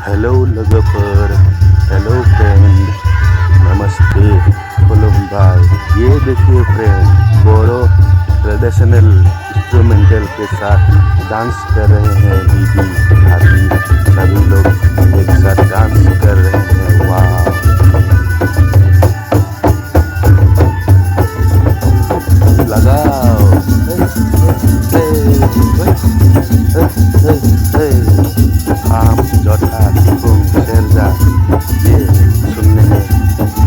Hello लोगोफोर, hello friend, नमस्ते, खुलुमबाई। ये देखिए फ्रेंड, बोरो ट्रेडिशनल इंस्ट्रूमेंटल के साथ डांस कर रहे हैं दीदी भाभी, सभी लोग एक साथ डांस कर रहे हैं। वाह, लगाओ आम जटा टिपुम शेरजा, ये सुनने में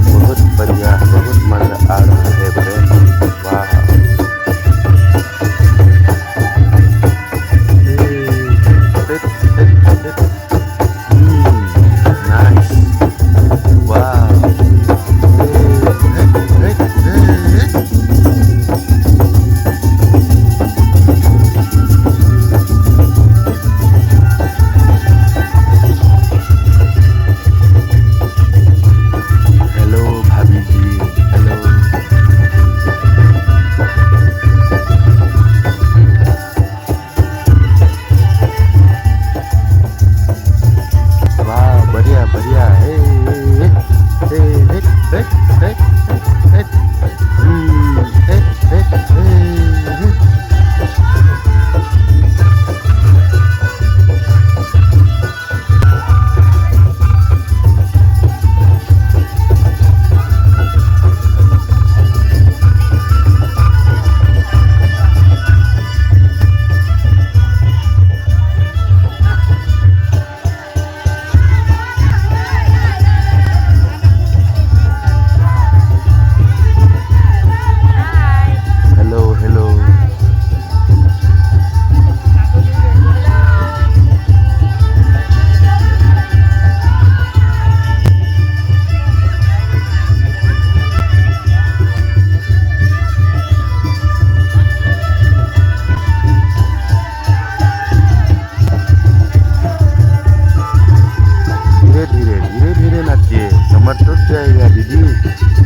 बहुत बढ़िया, बहुत मजा आ रहा है फ्रेंड। वाह, नाइस, वाह। हेलो भाभी जी, हेलो। वाह, बढ़िया बढ़िया। Hey hey hey hey hey hey hey hey hey hey. Hello hello. धीरे धीरे धीरे धीरे नाचिए, कमर टूट जाएगा दीदी।